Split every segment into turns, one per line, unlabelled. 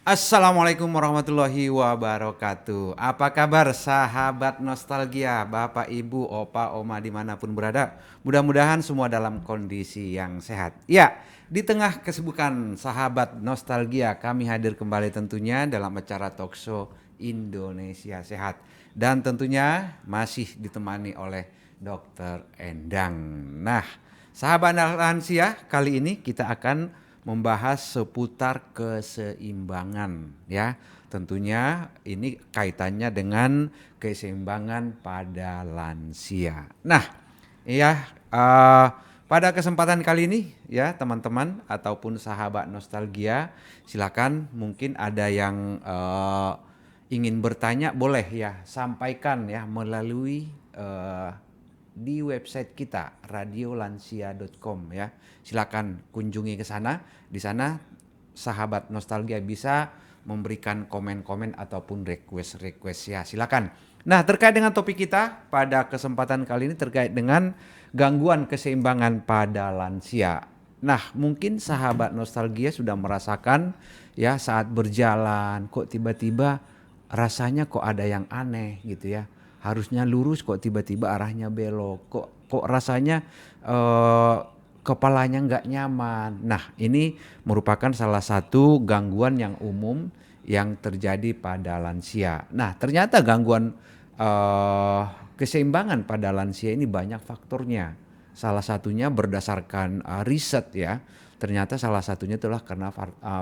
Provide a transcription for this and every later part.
Assalamualaikum warahmatullahi wabarakatuh. Apa kabar sahabat nostalgia, Bapak, Ibu, Opa, Oma dimanapun berada. Mudah-mudahan semua dalam kondisi yang sehat. Ya, di tengah kesibukan sahabat nostalgia, kami hadir kembali tentunya dalam acara talkshow Indonesia Sehat. Dan tentunya masih ditemani oleh Dr. Endang. Nah, sahabat lansia, kali ini kita akan membahas seputar keseimbangan ya. Tentunya ini kaitannya dengan keseimbangan pada lansia. Nah, ya pada kesempatan kali ini ya teman-teman ataupun sahabat nostalgia, silakan mungkin ada yang ingin bertanya boleh ya sampaikan ya melalui di website kita radiolansia.com ya. Silakan kunjungi ke sana. Di sana sahabat nostalgia bisa memberikan komen-komen ataupun request ya. Silakan. Nah, terkait dengan topik kita pada kesempatan kali ini terkait dengan gangguan keseimbangan pada lansia. Nah, mungkin sahabat nostalgia sudah merasakan ya saat berjalan kok tiba-tiba rasanya kok ada yang aneh gitu ya. Harusnya lurus kok tiba-tiba arahnya belok. Kok rasanya kepalanya nggak nyaman. Nah, ini merupakan salah satu gangguan yang umum yang terjadi pada lansia. Nah, ternyata gangguan keseimbangan pada lansia ini banyak faktornya. Salah satunya berdasarkan riset ya. Ternyata salah satunya itulah karena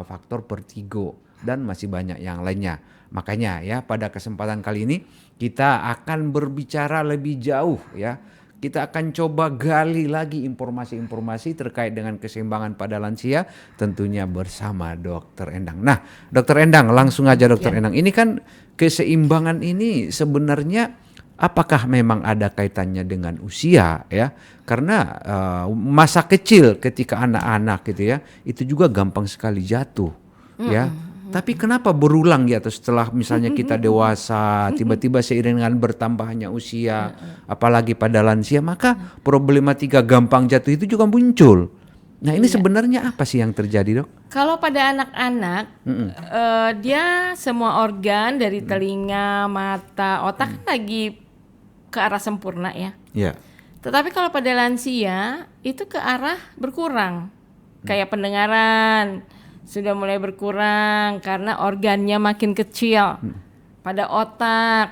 faktor vertigo dan masih banyak yang lainnya. Makanya ya pada kesempatan kali ini kita akan berbicara lebih jauh ya. Kita akan coba gali lagi informasi-informasi terkait dengan keseimbangan pada lansia tentunya bersama Dr. Endang. Nah, Dr. Endang langsung aja Dr. Endang. Ini kan keseimbangan ini sebenarnya apakah memang ada kaitannya dengan usia ya? Karena masa kecil ketika anak-anak gitu ya, itu juga gampang sekali jatuh ya. Tapi kenapa berulang ya, atau setelah misalnya kita dewasa, tiba-tiba seiring dengan bertambahnya usia, apalagi pada lansia, maka problematika gampang jatuh itu juga muncul. Nah ini sebenarnya apa sih yang terjadi, Dok?
Kalau pada anak-anak, dia semua organ dari telinga, mata, otak kan lagi ke arah sempurna ya.
Ya.
Tetapi kalau pada lansia itu ke arah berkurang, kayak pendengaran sudah mulai berkurang karena organnya makin kecil. Pada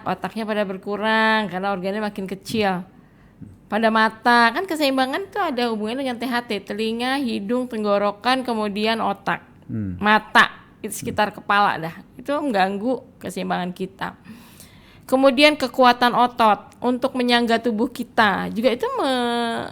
otaknya pada berkurang karena organnya makin kecil. Pada mata, kan keseimbangan itu ada hubungannya dengan THT, telinga, hidung, tenggorokan, kemudian otak. Mata, itu sekitar kepala dah. Itu mengganggu keseimbangan kita. Kemudian kekuatan otot untuk menyangga tubuh kita juga itu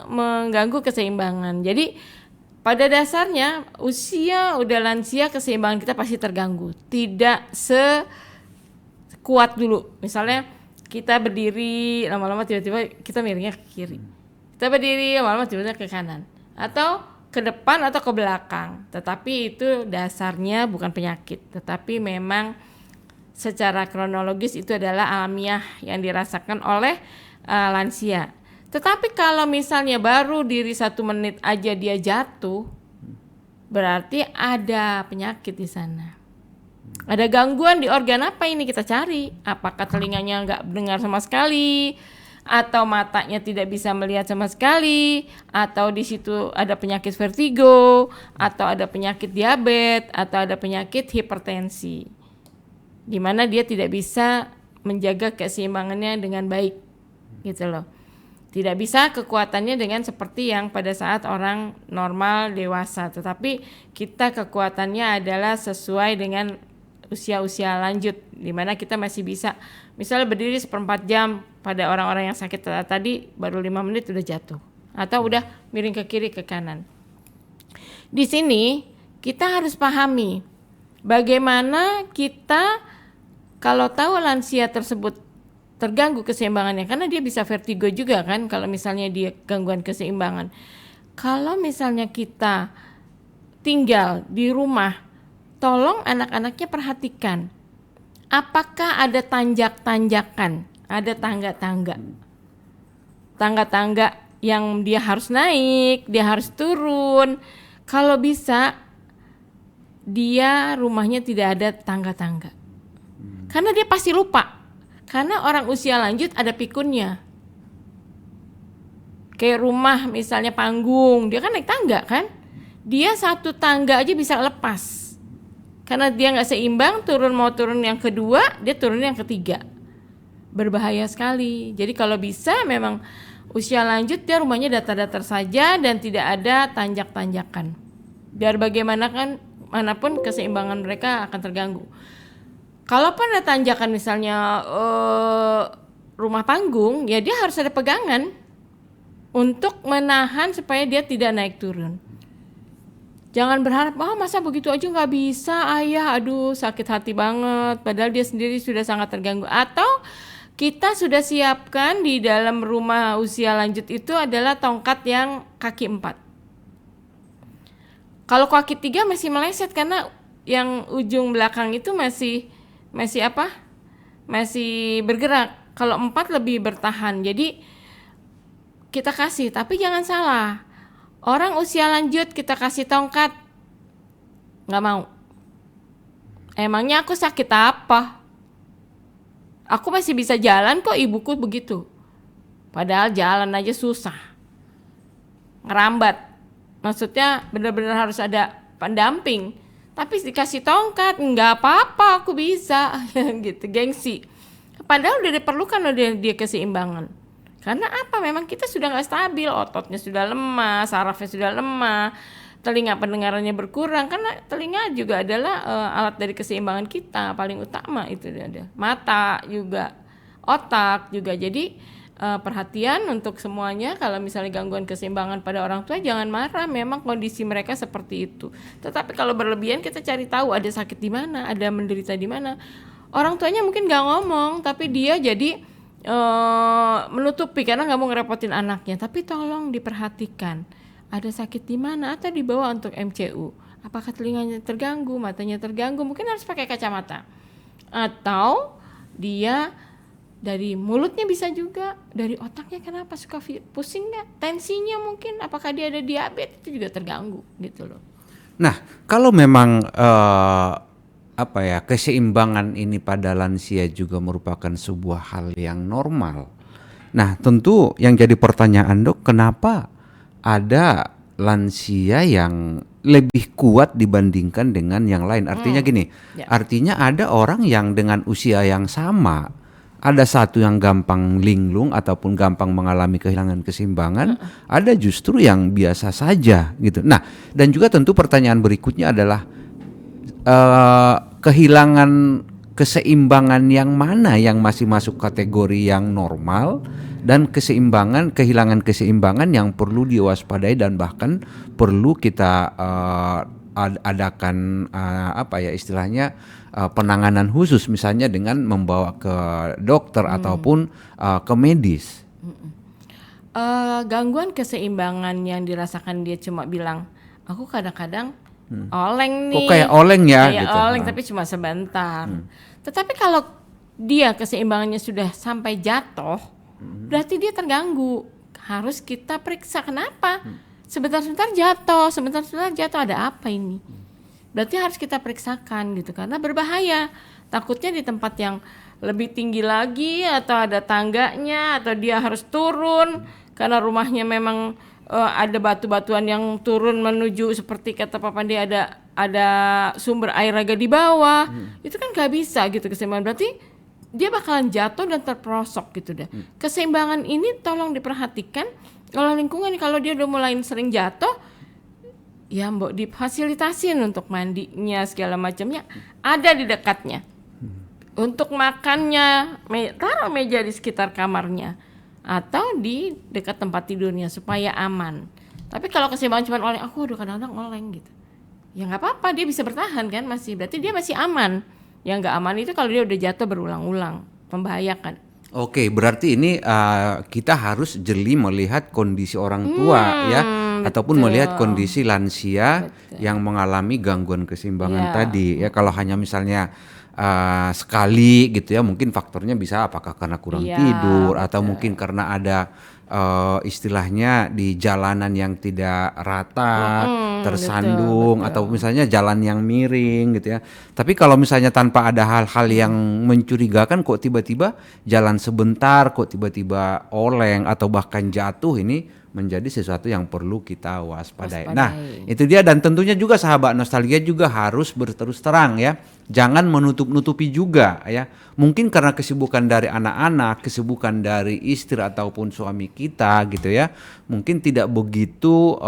mengganggu keseimbangan. Jadi pada dasarnya usia udah lansia keseimbangan kita pasti terganggu. Tidak sekuat dulu. Misalnya kita berdiri lama-lama tiba-tiba kita miringnya ke kiri. Kita berdiri lama-lama tiba-tiba ke kanan. Atau ke depan atau ke belakang. Tetapi itu dasarnya bukan penyakit. Tetapi memang secara kronologis itu adalah alamiah yang dirasakan oleh lansia. Tetapi kalau misalnya baru diri 1 menit aja dia jatuh, berarti ada penyakit di sana. Ada gangguan di organ apa ini kita cari? Apakah telinganya nggak dengar sama sekali, atau matanya tidak bisa melihat sama sekali, atau di situ ada penyakit vertigo, atau ada penyakit diabetes, atau ada penyakit hipertensi, di mana dia tidak bisa menjaga keseimbangannya dengan baik, gitu loh. Tidak bisa kekuatannya dengan seperti yang pada saat orang normal dewasa, tetapi kita kekuatannya adalah sesuai dengan usia-usia lanjut, di mana kita masih bisa misalnya berdiri 1/4 jam, pada orang-orang yang sakit tadi baru 5 menit udah jatuh atau udah miring ke kiri ke kanan. Di sini kita harus pahami bagaimana kita kalau tahu lansia tersebut terganggu keseimbangannya, karena dia bisa vertigo juga kan kalau misalnya dia gangguan keseimbangan. Kalau misalnya kita tinggal di rumah, tolong anak-anaknya perhatikan apakah ada tanjak-tanjakan, ada tangga-tangga yang dia harus naik, dia harus turun. Kalau bisa dia rumahnya tidak ada tangga-tangga. Karena dia pasti lupa. Karena orang usia lanjut ada pikunnya. Kayak rumah misalnya panggung, dia kan naik tangga kan. Dia satu tangga aja bisa lepas. Karena dia nggak seimbang, mau turun yang kedua, dia turun yang ketiga. Berbahaya sekali. Jadi kalau bisa memang usia lanjut dia rumahnya datar-datar saja dan tidak ada tanjak-tanjakan. Biar manapun keseimbangan mereka akan terganggu. Kalaupun ada tanjakan misalnya rumah panggung, ya dia harus ada pegangan untuk menahan supaya dia tidak naik turun. Jangan berharap, masa begitu aja nggak bisa ayah, aduh sakit hati banget. Padahal dia sendiri sudah sangat terganggu. Atau kita sudah siapkan di dalam rumah usia lanjut itu adalah tongkat yang kaki 4. Kalau kaki 3 masih meleset karena yang ujung belakang itu masih bergerak. Kalau 4 lebih bertahan. Jadi kita kasih, tapi jangan salah. Orang usia lanjut kita kasih tongkat, nggak mau. Emangnya aku sakit apa? Aku masih bisa jalan kok, ibuku begitu. Padahal jalan aja susah. Ngerambat. Maksudnya benar-benar harus ada pendamping. Tapi dikasih tongkat, nggak apa-apa aku bisa. Gitu, gengsi. Padahal udah diperlukan oleh dia keseimbangan. Karena apa? Memang kita sudah nggak stabil, ototnya sudah lemah, sarafnya sudah lemah, telinga pendengarannya berkurang. Karena telinga juga adalah alat dari keseimbangan kita paling utama itu ada. Mata juga, otak juga. Jadi perhatian untuk semuanya. Kalau misalnya gangguan keseimbangan pada orang tua, jangan marah. Memang kondisi mereka seperti itu. Tetapi kalau berlebihan kita cari tahu ada sakit di mana, ada menderita di mana. Orang tuanya mungkin nggak ngomong, tapi dia jadi menutupi karena nggak mau ngerepotin anaknya. Tapi tolong diperhatikan ada sakit di mana atau dibawa untuk MCU. Apakah telinganya terganggu, matanya terganggu, mungkin harus pakai kacamata. Atau dia dari mulutnya bisa juga, dari otaknya kenapa suka pusing nggak, tensinya mungkin, apakah dia ada diabetes itu juga terganggu gitu loh.
Nah, kalau memang keseimbangan ini pada lansia juga merupakan sebuah hal yang normal. Nah, tentu yang jadi pertanyaan dok, kenapa ada lansia yang lebih kuat dibandingkan dengan yang lain? Artinya gini, artinya ada orang yang dengan usia yang sama, ada satu yang gampang linglung ataupun gampang mengalami kehilangan keseimbangan, ada justru yang biasa saja gitu. Nah, dan juga tentu pertanyaan berikutnya adalah kehilangan keseimbangan yang mana yang masih masuk kategori yang normal dan kehilangan keseimbangan yang perlu diwaspadai dan bahkan perlu kita adakan istilahnya penanganan khusus, misalnya dengan membawa ke dokter ataupun ke medis.
Gangguan keseimbangan yang dirasakan dia cuma bilang, aku kadang-kadang oleng nih.
Kok kayak oleng ya?
Kayak
gitu.
oleng tapi cuma sebentar. Tetapi kalau dia keseimbangannya sudah sampai jatuh, berarti dia terganggu. Harus kita periksa kenapa. Sebentar-sebentar jatuh, ada apa ini? Berarti harus kita periksakan gitu, karena berbahaya. Takutnya di tempat yang lebih tinggi lagi atau ada tangganya atau dia harus turun karena rumahnya memang ada batu-batuan yang turun menuju seperti kata Papa dia ada sumber air agak di bawah. Itu kan gak bisa gitu keseimbangan. Berarti dia bakalan jatuh dan terperosok gitu deh. Keseimbangan ini tolong diperhatikan oleh lingkungan. Kalau dia udah mulai sering jatuh, ya mbok difasilitasin untuk mandinya segala macamnya ada di dekatnya. Untuk makannya taruh meja di sekitar kamarnya atau di dekat tempat tidurnya supaya aman. Tapi kalau keseimbangan cuma oleng, aku udah kadang-kadang oleng gitu, ya nggak apa-apa, dia bisa bertahan kan, berarti dia masih aman. Yang nggak aman itu kalau dia udah jatuh berulang-ulang, membahayakan.
Oke, berarti ini kita harus jeli melihat kondisi orang tua ya, ataupun melihat kondisi lansia yang mengalami gangguan keseimbangan tadi ya. Kalau hanya misalnya sekali gitu ya, mungkin faktornya bisa apakah karena kurang tidur atau mungkin karena ada istilahnya di jalanan yang tidak rata, tersandung,
betul.
atau misalnya jalan yang miring gitu ya. Tapi kalau misalnya tanpa ada hal-hal yang mencurigakan, kok tiba-tiba jalan sebentar, kok tiba-tiba oleng atau bahkan jatuh, ini menjadi sesuatu yang perlu kita waspadai. Nah, itu dia, dan tentunya juga sahabat nostalgia juga harus berterus terang ya. Jangan menutup-nutupi juga ya. Mungkin karena kesibukan dari anak-anak, kesibukan dari istri ataupun suami kita gitu ya. Mungkin tidak begitu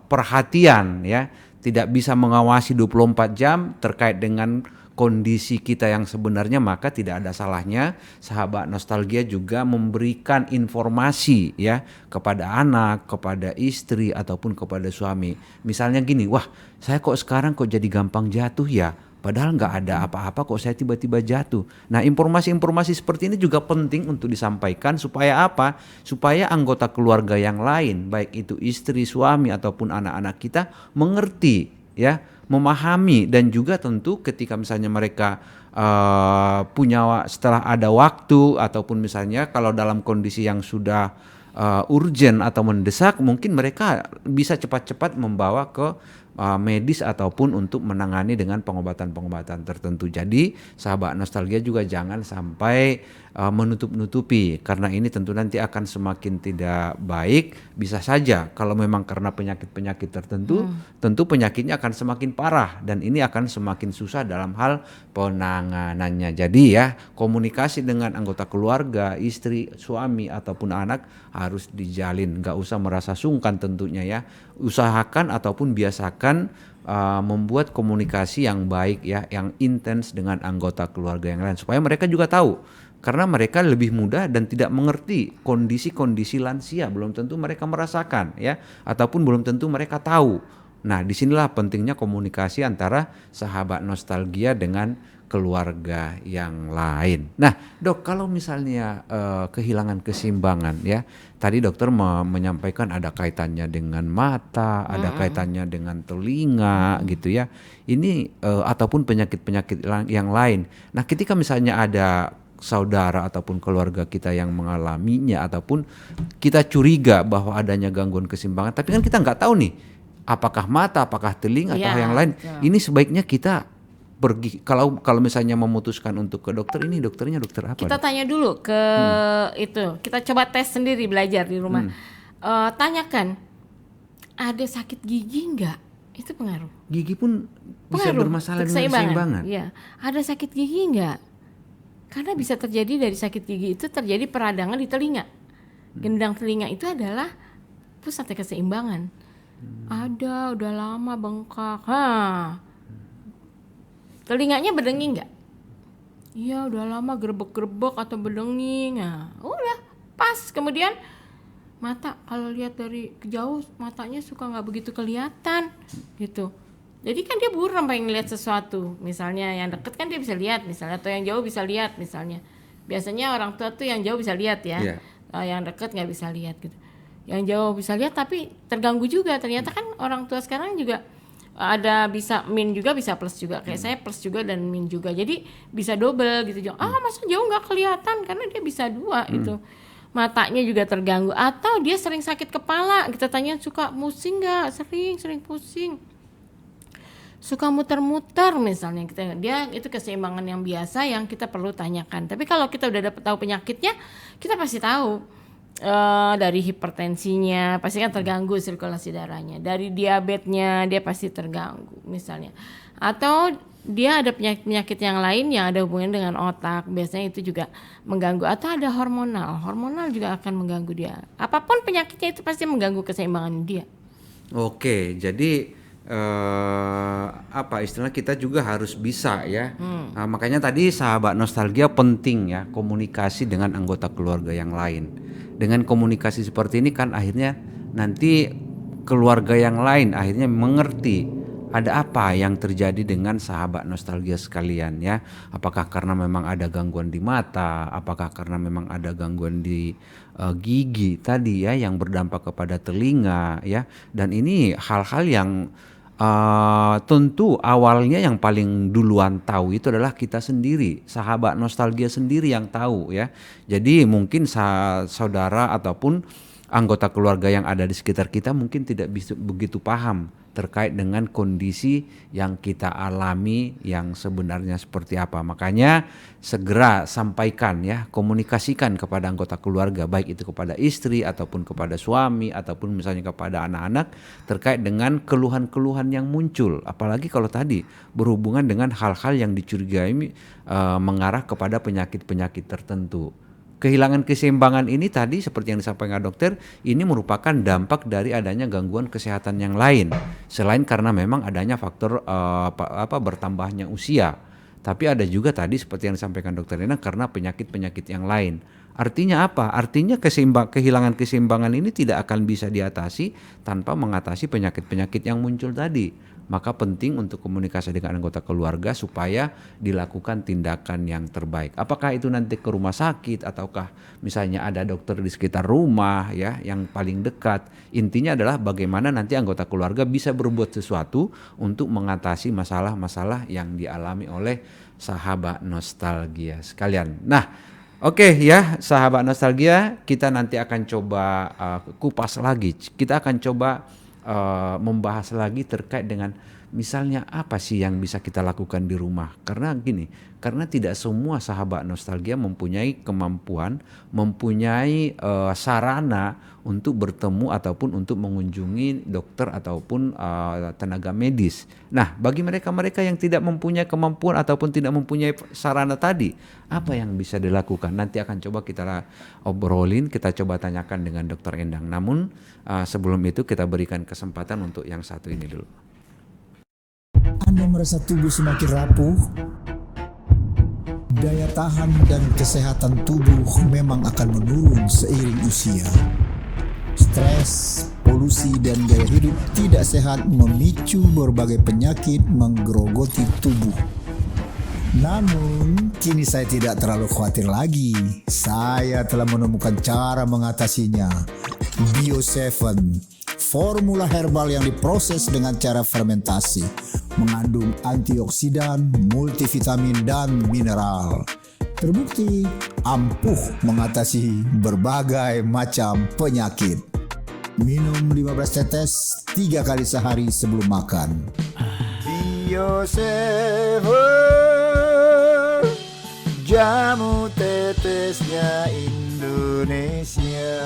perhatian ya. Tidak bisa mengawasi 24 jam terkait dengan kondisi kita yang sebenarnya, maka tidak ada salahnya sahabat nostalgia juga memberikan informasi ya kepada anak, kepada istri ataupun kepada suami. Misalnya gini, wah saya kok sekarang kok jadi gampang jatuh ya, padahal nggak ada apa-apa kok saya tiba-tiba jatuh. Nah, informasi-informasi seperti ini juga penting untuk disampaikan supaya apa? Supaya anggota keluarga yang lain, baik itu istri, suami ataupun anak-anak kita mengerti ya, memahami, dan juga tentu ketika misalnya mereka setelah ada waktu ataupun misalnya kalau dalam kondisi yang sudah urgent atau mendesak, mungkin mereka bisa cepat-cepat membawa ke medis ataupun untuk menangani dengan pengobatan-pengobatan tertentu. Jadi sahabat nostalgia juga jangan sampai menutup-nutupi, karena ini tentu nanti akan semakin tidak baik. Bisa saja kalau memang karena penyakit-penyakit tertentu, tentu penyakitnya akan semakin parah dan ini akan semakin susah dalam hal penanganannya. Jadi ya, komunikasi dengan anggota keluarga, istri, suami ataupun anak harus dijalin, nggak usah merasa sungkan tentunya ya. Usahakan ataupun biasakan membuat komunikasi yang baik ya, yang intens dengan anggota keluarga yang lain supaya mereka juga tahu, karena mereka lebih muda dan tidak mengerti kondisi-kondisi lansia, belum tentu mereka merasakan ya, ataupun belum tentu mereka tahu. Nah, disinilah pentingnya komunikasi antara sahabat nostalgia dengan keluarga yang lain. Nah, dok, kalau misalnya kehilangan keseimbangan ya, tadi dokter menyampaikan ada kaitannya dengan mata, ada kaitannya dengan telinga gitu ya. Ini ataupun penyakit-penyakit yang lain. Nah, ketika misalnya ada saudara ataupun keluarga kita yang mengalaminya ataupun kita curiga bahwa adanya gangguan keseimbangan, tapi kan kita nggak tahu nih apakah mata, apakah telinga atau yang lain. Betul. Ini sebaiknya kita pergi, kalau misalnya memutuskan untuk ke dokter, ini dokternya dokter apa?
Kita tanya dulu ke itu, kita coba tes sendiri, belajar di rumah. Tanyakan, ada sakit gigi nggak? Itu pengaruh.
Gigi pun bisa bermasalah dengan keseimbangan.
Iya, ada sakit gigi nggak? Karena bisa terjadi dari sakit gigi itu terjadi peradangan di telinga. Gendang telinga itu adalah pusat keseimbangan. Ada, udah lama bengkak. Telinganya berdenging nggak? Iya, udah lama gerebek-gerebek atau berdenging. Nah, udah pas. Kemudian mata, kalau lihat dari jauh matanya suka nggak begitu kelihatan gitu. Jadi kan dia buram pengen lihat sesuatu. Misalnya yang deket kan dia bisa lihat misalnya, atau yang jauh bisa lihat misalnya. Biasanya orang tua tuh yang jauh bisa lihat ya. Yeah. Yang deket nggak bisa lihat gitu. Yang jauh bisa lihat tapi terganggu juga. Ternyata kan orang tua sekarang juga ada bisa min juga, bisa plus juga. Kayak saya plus juga dan min juga. Jadi bisa double gitu. Masa jauh nggak kelihatan karena dia bisa dua gitu. Matanya juga terganggu. Atau dia sering sakit kepala. Kita tanya suka pusing nggak? Sering pusing. Suka muter-muter misalnya, dia itu keseimbangan yang biasa yang kita perlu tanyakan. Tapi kalau kita udah dapat tahu penyakitnya, kita pasti tahu dari hipertensinya pasti kan terganggu sirkulasi darahnya, dari diabetesnya dia pasti terganggu misalnya, atau dia ada penyakit yang lain yang ada hubungan dengan otak, biasanya itu juga mengganggu, atau ada hormonal juga akan mengganggu dia. Apapun penyakitnya itu pasti mengganggu keseimbangan dia.
Oke, jadi istilah kita juga harus bisa ya. Nah, makanya tadi sahabat nostalgia penting ya komunikasi dengan anggota keluarga yang lain. Dengan komunikasi seperti ini kan akhirnya nanti keluarga yang lain akhirnya mengerti ada apa yang terjadi dengan sahabat nostalgia sekalian ya. Apakah karena memang ada gangguan di mata, apakah karena memang ada gangguan di gigi tadi ya yang berdampak kepada telinga ya. Dan ini hal-hal yang tentu awalnya yang paling duluan tahu itu adalah kita sendiri, sahabat nostalgia sendiri yang tahu ya. Jadi mungkin saudara ataupun anggota keluarga yang ada di sekitar kita mungkin tidak begitu paham terkait dengan kondisi yang kita alami yang sebenarnya seperti apa. Makanya segera sampaikan ya, komunikasikan kepada anggota keluarga, baik itu kepada istri ataupun kepada suami ataupun misalnya kepada anak-anak terkait dengan keluhan-keluhan yang muncul. Apalagi kalau tadi berhubungan dengan hal-hal yang dicurigai mengarah kepada penyakit-penyakit tertentu. Kehilangan keseimbangan ini tadi seperti yang disampaikan dokter, ini merupakan dampak dari adanya gangguan kesehatan yang lain. Selain karena memang adanya faktor bertambahnya usia. Tapi ada juga tadi seperti yang disampaikan dokter Rina karena penyakit-penyakit yang lain. Artinya apa? Artinya kehilangan keseimbangan ini tidak akan bisa diatasi tanpa mengatasi penyakit-penyakit yang muncul tadi. Maka penting untuk komunikasi dengan anggota keluarga supaya dilakukan tindakan yang terbaik. Apakah itu nanti ke rumah sakit ataukah misalnya ada dokter di sekitar rumah ya yang paling dekat. Intinya adalah bagaimana nanti anggota keluarga bisa berbuat sesuatu untuk mengatasi masalah-masalah yang dialami oleh sahabat nostalgia sekalian. Nah, oke ya sahabat nostalgia, kita nanti akan coba kupas lagi. Kita akan coba membahas lagi terkait dengan misalnya apa sih yang bisa kita lakukan di rumah. Karena gini, karena tidak semua sahabat nostalgia mempunyai kemampuan, mempunyai sarana untuk bertemu ataupun untuk mengunjungi dokter ataupun tenaga medis. Nah, bagi mereka-mereka yang tidak mempunyai kemampuan ataupun tidak mempunyai sarana tadi, apa yang bisa dilakukan? Nanti akan coba kita obrolin, kita coba tanyakan dengan Dokter Endang. Namun sebelum itu kita berikan kesempatan untuk yang satu ini dulu.
Anda merasa tubuh semakin rapuh? Daya tahan dan kesehatan tubuh memang akan menurun seiring usia. Stres, polusi, dan gaya hidup tidak sehat memicu berbagai penyakit menggerogoti tubuh. Namun, kini saya tidak terlalu khawatir lagi. Saya telah menemukan cara mengatasinya. Bio7, formula herbal yang diproses dengan cara fermentasi, mengandung antioksidan, multivitamin, dan mineral. Terbukti ampuh mengatasi berbagai macam penyakit. Minum 15 tetes 3 kali sehari sebelum makan. Bio7, jamu tetesnya Indonesia.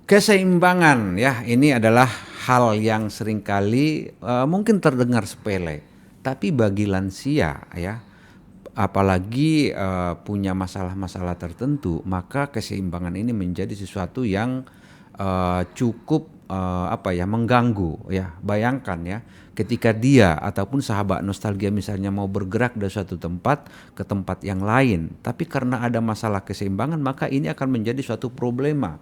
Keseimbangan ya, ini adalah hal yang seringkali mungkin terdengar sepele, tapi bagi lansia ya, apalagi punya masalah-masalah tertentu, maka keseimbangan ini menjadi sesuatu yang cukup mengganggu ya. Bayangkan ya, ketika dia ataupun sahabat nostalgia misalnya mau bergerak dari suatu tempat ke tempat yang lain, tapi karena ada masalah keseimbangan, maka ini akan menjadi suatu problema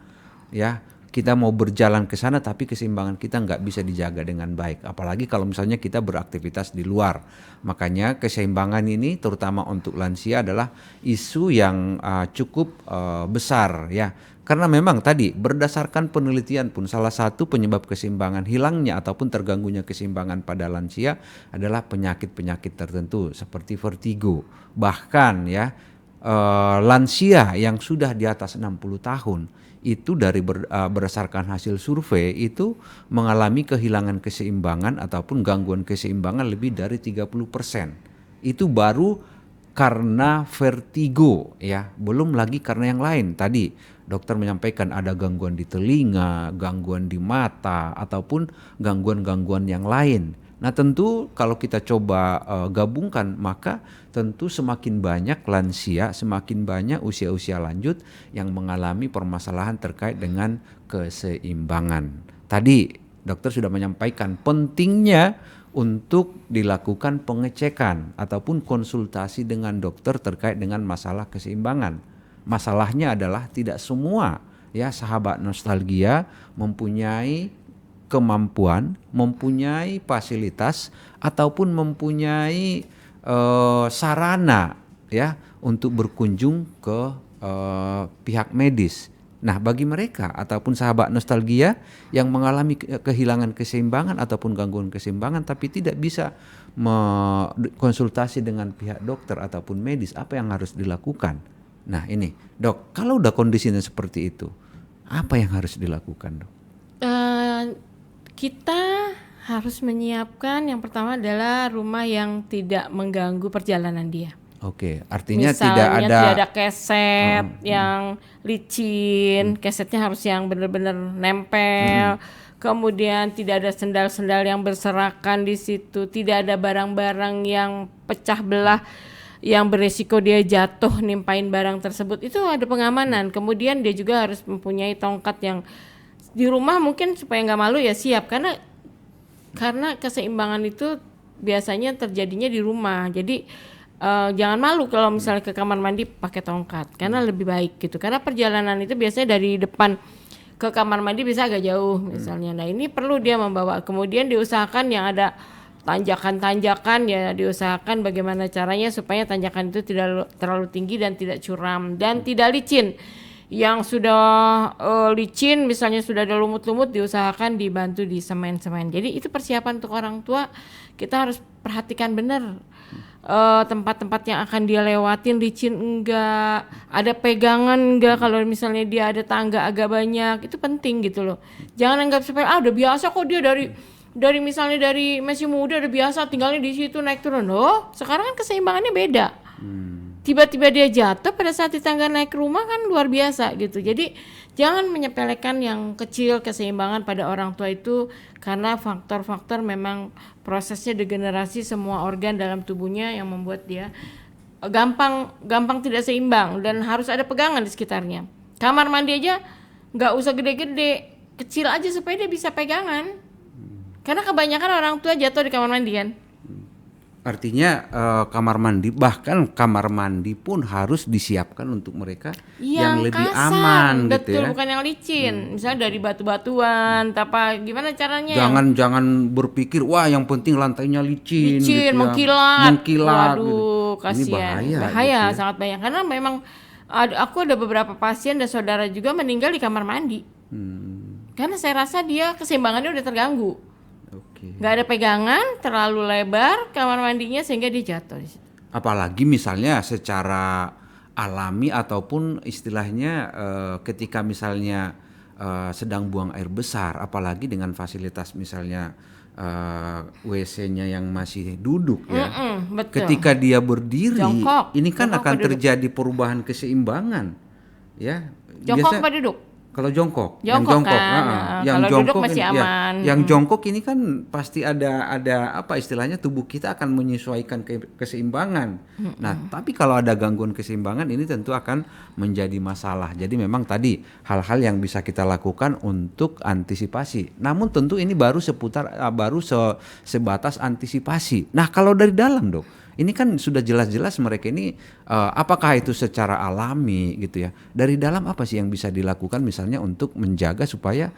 ya. Kita mau berjalan ke sana tapi keseimbangan kita nggak bisa dijaga dengan baik. Apalagi kalau misalnya kita beraktivitas di luar. Makanya keseimbangan ini terutama untuk lansia adalah isu yang cukup besar ya. Karena memang tadi berdasarkan penelitian pun salah satu penyebab keseimbangan hilangnya ataupun terganggunya keseimbangan pada lansia adalah penyakit-penyakit tertentu seperti vertigo. Bahkan ya lansia yang sudah di atas 60 tahun itu berdasarkan hasil survei itu mengalami kehilangan keseimbangan ataupun gangguan keseimbangan lebih dari 30%. Itu baru karena vertigo ya, belum lagi karena yang lain. Tadi dokter menyampaikan ada gangguan di telinga, gangguan di mata ataupun gangguan-gangguan yang lain. Nah tentu kalau kita coba gabungkan maka tentu semakin banyak lansia, semakin banyak usia-usia lanjut yang mengalami permasalahan terkait dengan keseimbangan. Tadi dokter sudah menyampaikan pentingnya untuk dilakukan pengecekan ataupun konsultasi dengan dokter terkait dengan masalah keseimbangan. Masalahnya adalah tidak semua ya sahabat nostalgia mempunyai kemampuan, mempunyai fasilitas ataupun mempunyai sarana ya untuk berkunjung ke pihak medis. Nah, bagi mereka ataupun sahabat nostalgia yang mengalami kehilangan keseimbangan ataupun gangguan keseimbangan tapi tidak bisa konsultasi dengan pihak dokter ataupun medis, apa yang harus dilakukan? Nah, ini, Dok, kalau udah kondisinya seperti itu, apa yang harus dilakukan, Dok?
Kita harus menyiapkan yang pertama adalah rumah yang tidak mengganggu perjalanan dia.
Oke, artinya
Misalnya
tidak ada
keset yang licin, kesetnya harus yang benar-benar nempel. Kemudian tidak ada sendal-sendal yang berserakan di situ, tidak ada barang-barang yang pecah belah yang beresiko dia jatuh nimpain barang tersebut. Itu ada pengamanan. Kemudian dia juga harus mempunyai tongkat yang di rumah mungkin supaya nggak malu ya siap, karena keseimbangan itu biasanya terjadinya di rumah. Jadi jangan malu kalau misalnya ke kamar mandi pakai tongkat, karena lebih baik gitu. Karena perjalanan itu biasanya dari depan ke kamar mandi bisa agak jauh misalnya. Nah, ini perlu dia membawa. Kemudian diusahakan yang ada tanjakan-tanjakan, ya diusahakan bagaimana caranya supaya tanjakan itu tidak terlalu tinggi dan tidak curam dan tidak licin. Yang sudah licin misalnya sudah ada lumut-lumut, diusahakan dibantu di semen-semen. Jadi itu persiapan untuk orang tua. Kita harus perhatikan benar tempat-tempat yang akan dia lewatin licin enggak, ada pegangan enggak, kalau misalnya dia ada tangga agak banyak, itu penting gitu loh. Jangan anggap seperti udah biasa kok dia dari misalnya dari masih muda udah biasa tinggalnya di situ naik turun. Loh, sekarang kan keseimbangannya beda. Tiba-tiba dia jatuh pada saat di tangga naik ke rumah kan luar biasa gitu. Jadi jangan menyepelekan yang kecil keseimbangan pada orang tua itu, karena faktor-faktor memang prosesnya degenerasi semua organ dalam tubuhnya yang membuat dia gampang tidak seimbang dan harus ada pegangan di sekitarnya. Kamar mandi aja nggak usah gede-gede, kecil aja supaya dia bisa pegangan. Karena kebanyakan orang tua jatuh di kamar mandi kan.
Artinya kamar mandi, bahkan kamar mandi pun harus disiapkan untuk mereka yang lebih
kasar,
aman
betul,
gitu ya.
bukan yang licin. Misalnya dari batu-batuan, apa gimana caranya?
Jangan berpikir wah yang penting lantainya licin gitu ya.
Mengkilat.
gitu.
Waduh, kasihan.
Ini bahaya
Bahaya,
gitu ya.
sangat bahaya. Karena memang aku ada beberapa pasien dan saudara juga meninggal di kamar mandi. Karena saya rasa dia keseimbangannya udah terganggu. Nggak ada pegangan, terlalu lebar kamar mandinya sehingga dia jatuh di situ.
Apalagi misalnya secara alami ataupun istilahnya ketika misalnya sedang buang air besar, apalagi dengan fasilitas misalnya WC-nya yang masih duduk ya.
Betul.
Ketika dia berdiri, ini kan
Jongkok
akan
apa duduk?
terjadi perubahan keseimbangan, ya.
Jongkok apa duduk?
Kalau jongkok,
Jongkok kan.
yang
Kalau duduk
jongkok
masih
ini,
aman.
yang jongkok ini kan pasti ada apa istilahnya, tubuh kita akan menyesuaikan keseimbangan. Nah, tapi kalau ada gangguan keseimbangan ini tentu akan menjadi masalah. Jadi memang tadi hal-hal yang bisa kita lakukan untuk antisipasi. Namun tentu ini baru sebatas antisipasi. Nah, kalau dari dalam, Dok, ini kan sudah jelas-jelas mereka ini apakah itu secara alami gitu ya. Dari dalam apa sih yang bisa dilakukan misalnya untuk menjaga supaya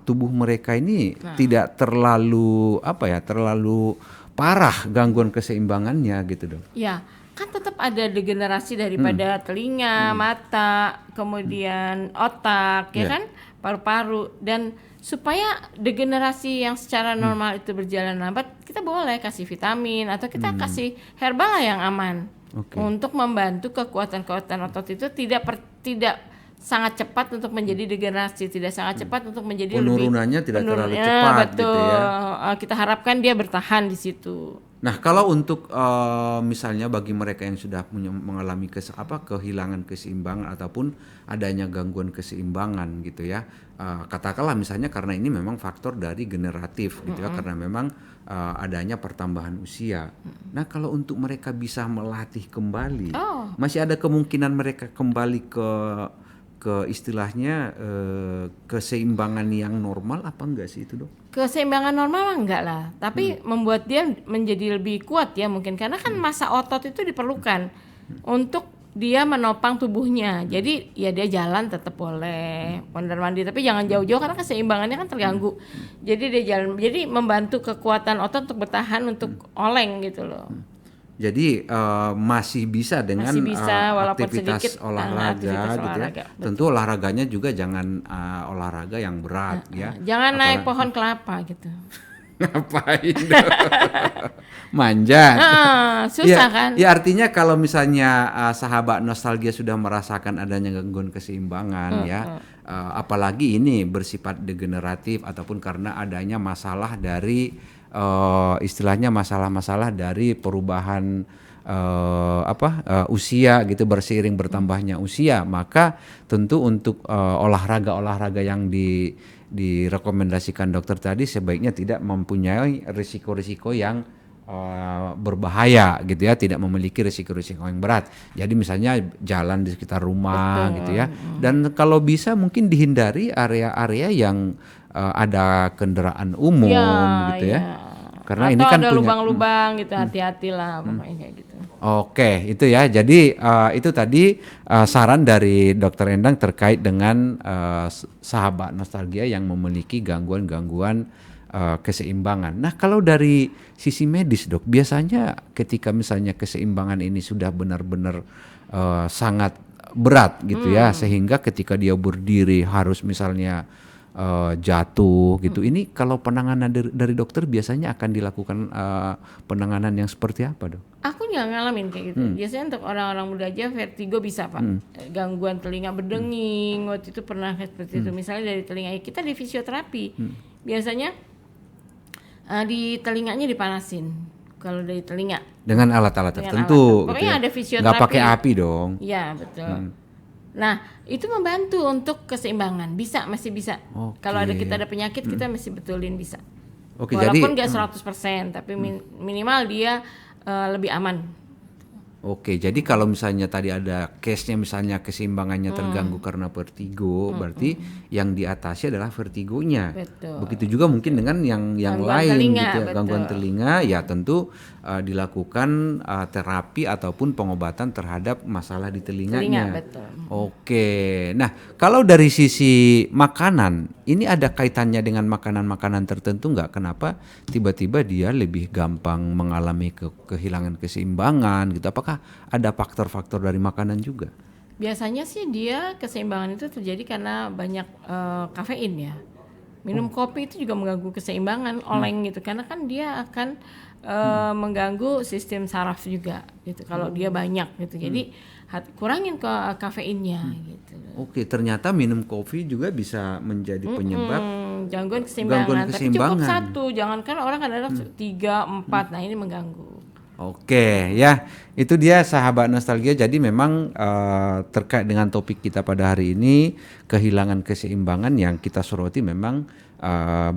tubuh mereka ini tidak terlalu terlalu parah gangguan keseimbangannya gitu, Dok.
Ya, kan tetap ada degenerasi daripada telinga, mata, kemudian otak, ya kan, paru-paru, dan supaya degenerasi yang secara normal itu berjalan lambat, kita boleh kasih vitamin atau kita kasih herbal lah yang aman untuk membantu kekuatan-kekuatan otot itu tidak sangat cepat untuk menjadi degenerasi, tidak sangat cepat untuk menjadi
penurunannya tidak terlalu cepat
betul.
Gitu ya.
Kita harapkan dia bertahan di situ.
Nah, kalau untuk misalnya bagi mereka yang sudah mengalami kehilangan keseimbangan ataupun adanya gangguan keseimbangan gitu ya, katakanlah misalnya karena ini memang faktor dari generatif gitu ya, karena memang adanya pertambahan usia. Nah, kalau untuk mereka bisa melatih kembali, masih ada kemungkinan mereka kembali ke istilahnya keseimbangan yang normal apa enggak sih itu, Dok?
Keseimbangan normal enggak lah, tapi membuat dia menjadi lebih kuat ya mungkin, karena kan massa otot itu diperlukan untuk dia menopang tubuhnya. Jadi ya dia jalan tetap boleh, mondar mandir, tapi jangan jauh-jauh karena keseimbangannya kan terganggu. Jadi dia jalan, jadi membantu kekuatan otot untuk bertahan, untuk oleng gitu loh.
Jadi masih bisa dengan
Masih bisa, walaupun
aktivitas
sedikit,
olahraga
aktivitas
gitu ya.
olahraga, betul.
Tentu olahraganya juga jangan olahraga yang berat ya.
Jangan naik pohon kelapa gitu.
Ngapain dong? Manjat.
Susah
Ya,
kan?
ya artinya kalau misalnya sahabat nostalgia sudah merasakan adanya gangguan keseimbangan ya, apalagi ini bersifat degeneratif ataupun karena adanya masalah dari istilahnya masalah-masalah dari perubahan usia gitu, berseiring bertambahnya usia, maka tentu untuk olahraga-olahraga yang direkomendasikan dokter tadi sebaiknya tidak mempunyai risiko-risiko yang berbahaya gitu ya, tidak memiliki risiko-risiko yang berat. Jadi misalnya jalan di sekitar rumah gitu ya. Dan kalau bisa mungkin dihindari area-area yang ada kendaraan umum gitu ya. Karena
atau
ini kan
ada
punya
lubang-lubang gitu, hati-hatilah pokoknya kayak gitu.
Oke, itu ya. Jadi itu tadi saran dari Dokter Endang terkait dengan sahabat nostalgia yang memiliki gangguan-gangguan keseimbangan. Nah, kalau dari sisi medis, Dok, biasanya ketika misalnya keseimbangan ini sudah benar-benar sangat berat gitu ya, sehingga ketika dia berdiri harus misalnya jatuh gitu. Ini kalau penanganan dari dokter biasanya akan dilakukan penanganan yang seperti apa, Dok?
Aku nggak ngalamin kayak gitu. Biasanya untuk orang-orang muda aja vertigo bisa, Pak. Gangguan telinga berdenging, waktu itu pernah seperti itu. Misalnya dari telinga, kita di fisioterapi. Biasanya di telinganya dipanasin. Kalau dari telinga.
Dengan alat-alat
Dengan
tertentu.
alat. Pokoknya
gitu ya.
ada fisioterapi.
Nggak pakai api dong.
Iya, betul. Nah, itu membantu untuk keseimbangan. Masih bisa.
Oke.
Kalau kita ada penyakit, kita masih betulin bisa.
Oke,
Walaupun
jadi
nggak 100%, tapi minimal dia lebih aman.
Oke, jadi kalau misalnya tadi ada case-nya misalnya keseimbangannya terganggu karena vertigo, berarti yang diatasi adalah vertigonya.
Betul.
Begitu juga mungkin dengan yang
Gangguan
lain
telinga,
gitu ya,
betul.
gangguan telinga ya tentu dilakukan terapi ataupun pengobatan terhadap masalah di telinganya.
Telinga, betul.
Oke. Nah, kalau dari sisi makanan, ini ada kaitannya dengan makanan-makanan tertentu nggak? Kenapa tiba-tiba dia lebih gampang mengalami kehilangan keseimbangan gitu? Apakah ada faktor-faktor dari makanan juga?
Biasanya sih dia keseimbangan itu terjadi karena banyak kafein ya. Minum kopi itu juga mengganggu keseimbangan, oleng gitu. Karena kan dia akan mengganggu sistem saraf juga gitu. Kalau dia banyak gitu. Jadi kurangin kafeinnya gitu.
Oke, ternyata minum kopi juga bisa menjadi penyebab
Gangguan keseimbangan.
Gangguan
Tapi cukup
keseimbangan.
1, jangankan orang kadang-kadang 3, 4. Nah, ini mengganggu.
Oke, ya itu dia sahabat nostalgia. Jadi memang terkait dengan topik kita pada hari ini, kehilangan keseimbangan yang kita soroti memang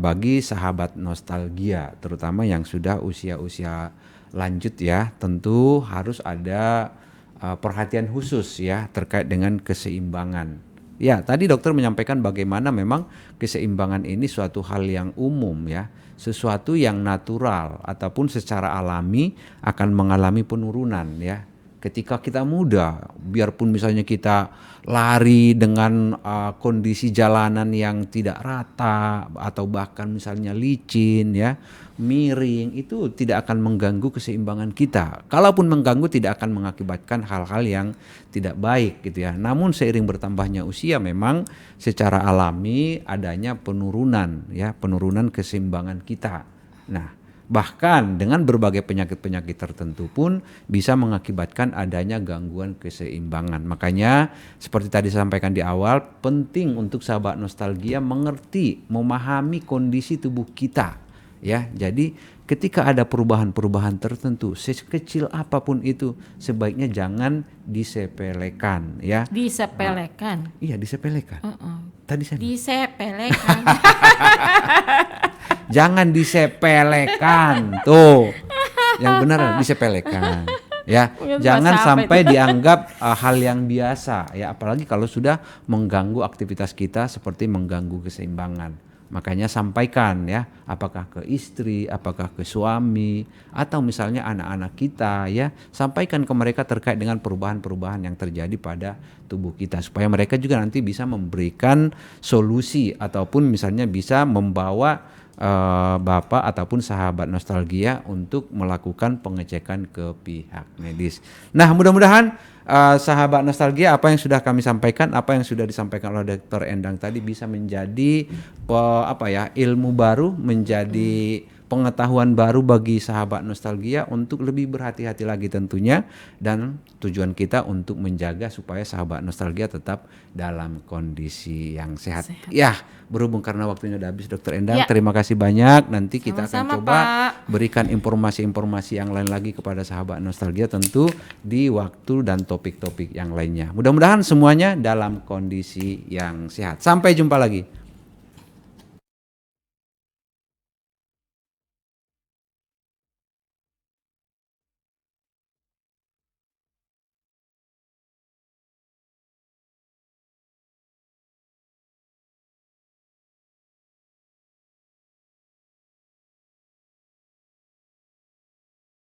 bagi sahabat nostalgia, terutama yang sudah usia-usia lanjut ya, tentu harus ada perhatian khusus ya terkait dengan keseimbangan. Ya, tadi dokter menyampaikan bagaimana memang keseimbangan ini suatu hal yang umum ya, sesuatu yang natural ataupun secara alami akan mengalami penurunan ya. Ketika kita muda, biarpun misalnya kita lari dengan kondisi jalanan yang tidak rata atau bahkan misalnya licin ya, miring, itu tidak akan mengganggu keseimbangan kita. Kalaupun mengganggu tidak akan mengakibatkan hal-hal yang tidak baik gitu ya. Namun seiring bertambahnya usia memang secara alami adanya penurunan ya, penurunan keseimbangan kita. Nah, bahkan dengan berbagai penyakit-penyakit tertentu pun bisa mengakibatkan adanya gangguan keseimbangan. Makanya seperti tadi sampaikan di awal, penting untuk sahabat nostalgia mengerti, memahami kondisi tubuh kita. Ya, jadi ketika ada perubahan-perubahan tertentu, sekecil apapun itu, sebaiknya jangan disepelekan ya.
Disepelekan.
Iya, disepelekan. Tadi saya
Disepelekan.
jangan disepelekan tuh, yang benar disepelekan ya. Jangan sampai dianggap hal yang biasa ya, apalagi kalau sudah mengganggu aktivitas kita seperti mengganggu keseimbangan. Makanya sampaikan ya, apakah ke istri, apakah ke suami, atau misalnya anak-anak kita ya, sampaikan ke mereka terkait dengan perubahan-perubahan yang terjadi pada tubuh kita, supaya mereka juga nanti bisa memberikan solusi ataupun misalnya bisa membawa Bapak ataupun sahabat nostalgia untuk melakukan pengecekan ke pihak medis. Nah, mudah-mudahan sahabat nostalgia apa yang sudah kami sampaikan, apa yang sudah disampaikan oleh Dr. Endang tadi bisa menjadi ilmu baru, menjadi pengetahuan baru bagi sahabat nostalgia untuk lebih berhati-hati lagi tentunya, dan tujuan kita untuk menjaga supaya sahabat nostalgia tetap dalam kondisi yang sehat. Ya, berhubung karena waktunya udah habis Dr. Endang,
Ya.
terima kasih banyak. Nanti kita akan
Sama-sama,
coba
Pak.
berikan informasi-informasi yang lain lagi kepada sahabat nostalgia tentu di waktu dan topik-topik yang lainnya. Mudah-mudahan semuanya dalam kondisi yang sehat. Sampai jumpa lagi.